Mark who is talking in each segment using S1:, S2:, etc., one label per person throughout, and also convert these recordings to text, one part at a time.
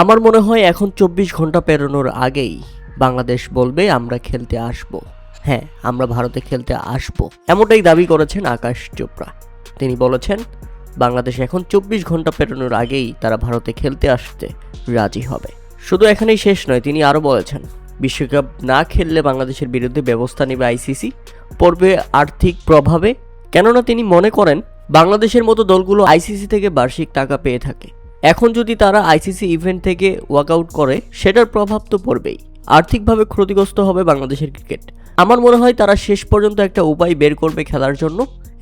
S1: আমার মনে হয় এখন ২৪ ঘন্টা পেরোনোর আগেই বাংলাদেশ বলবে আমরা খেলতে আসব। হ্যাঁ, আমরা ভারতে খেলতে আসব, এমনটাই দাবি করেছেন আকাশ চোপড়া। তিনি বলেছেন বাংলাদেশ এখন ২৪ ঘন্টা পেরোনোর আগেই তারা ভারতে খেলতে আসতে রাজি হবে। শুধু এখানেই শেষ নয়, তিনি আরও বলেছেন বিশ্বকাপ না খেললে বাংলাদেশের বিরুদ্ধে ব্যবস্থা নেবে আইসিসি, পড়বে আর্থিক প্রভাবে। কেননা তিনি মনে করেন বাংলাদেশের মতো দলগুলো আইসিসি থেকে বার্ষিক টাকা পেয়ে থাকে। এখন যদি তারা আইসিসি ইভেন্ট থেকে ওয়াকআউট করে, সেটার প্রভাব তো পড়বেই, আর্থিকভাবে ক্ষতিগ্রস্ত হবে বাংলাদেশের ক্রিকেট। আমার মনে হয় তারা শেষ পর্যন্ত একটা উপায় বের করবে খেলার জন্য,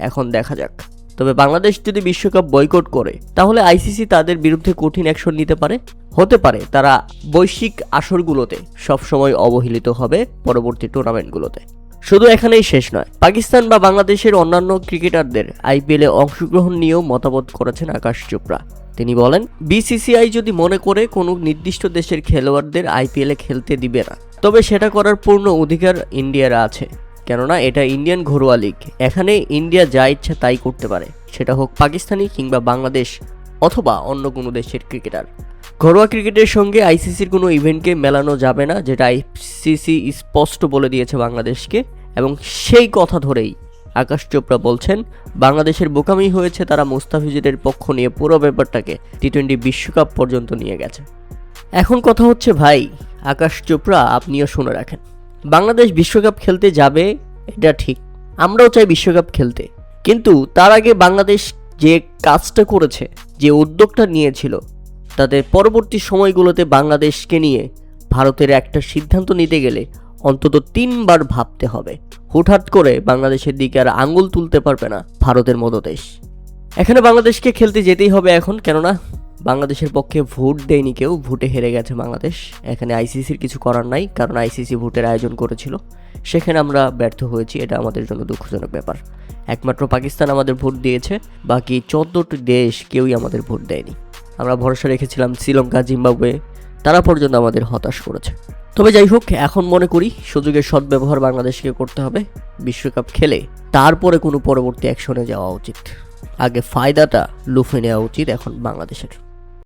S1: এখন দেখা যাক। তবে বাংলাদেশ যদি বিশ্বকাপ বয়কট করে, তাহলে আইসিসি তাদের বিরুদ্ধে কঠিন অ্যাকশন নিতে পারে। হতে পারে তারা বৈশ্বিক আসরগুলোতে সবসময় অবহেলিত হবে পরবর্তী টুর্নামেন্টগুলোতে। শুধু এখানেই শেষ নয়, পাকিস্তান বা বাংলাদেশের অন্যান্য ক্রিকেটারদের আইপিএলে অংশগ্রহণ নিয়েও মতামত করেছেন আকাশ চোপড়া। তিনি বলেন বিসিসিআই যদি মনে করে কোনো নির্দিষ্ট দেশের খেলোয়াড়দের আইপিএলে খেলতে দিবে না, তবে সেটা করার পূর্ণ অধিকার ইন্ডিয়ার আছে। কেননা এটা ইন্ডিয়ান ঘরোয়া লিগ, এখানে ইন্ডিয়া যা ইচ্ছা তাই করতে পারে, সেটা হোক পাকিস্তানি কিংবা বাংলাদেশ অথবা অন্য কোনো দেশের ক্রিকেটার। ঘরোয়া ক্রিকেটের সঙ্গে আইসিসির কোনো ইভেন্টকে মেলানো যাবে না, যেটা আইসিসি স্পষ্ট বলে দিয়েছে বাংলাদেশকে। এবং সেই কথা ধরেই আকাশ চোপড়া বলছেন বাংলাদেশের বোকামি হয়েছে, তারা মুস্তাফিজের পক্ষ নিয়ে পুরো ব্যাপারটাকে টি-20 বিশ্বকাপ পর্যন্ত নিয়ে গেছে। এখন কথা হচ্ছে ভাই আকাশ চোপড়া, আপনিও শুনে রাখেন, বাংলাদেশ বিশ্বকাপ খেলতে যাবে এটা ঠিক, আমরাও চাই বিশ্বকাপ খেলতে, কিন্তু তার আগে বাংলাদেশ যে কাজটা করেছে, যে উদ্যোগটা নিয়েছিল, তাদের পরবর্তী সময়গুলোতে বাংলাদেশকে নিয়ে ভারতের একটা সিদ্ধান্ত নিতে গেলে অন্তত ৩ বার ভাবতে হবে। হুটহাট করে বাংলাদেশের দিকে আর আঙ্গুল তুলতে পারবে না ভারতের মতো দেশ। এখানে বাংলাদেশকে খেলতে যেতেই হবে এখন, কেননা বাংলাদেশের পক্ষে ভোট দেয়নি কেউ, ভোটে হেরে গেছে বাংলাদেশ। এখানে আইসিসির কিছু করার নাই, কারণ আইসিসি ভোটের আয়োজন করেছিল, সেখানে আমরা ব্যর্থ হয়েছি, এটা আমাদের জন্য দুঃখজনক ব্যাপার। একমাত্র পাকিস্তান আমাদের ভোট দিয়েছে, বাকি 14টি দেশ কেউই আমাদের ভোট দেয়নি। আমরা ভরসা রেখেছিলাম শ্রীলঙ্কা, জিম্বাবুয়ে, তারা পর্যন্ত আমাদের হতাশ করেছে। তবে যাই হোক, এখন মনে করি সুযোগের সদ্ব্যবহার বাংলাদেশকে করতে হবে। বিশ্বকাপ খেলে তারপরে কোনো পরবর্তী অ্যাকশনে যাওয়া উচিত, আগে ফায়দাটা লুফে নেওয়া উচিত এখন বাংলাদেশের।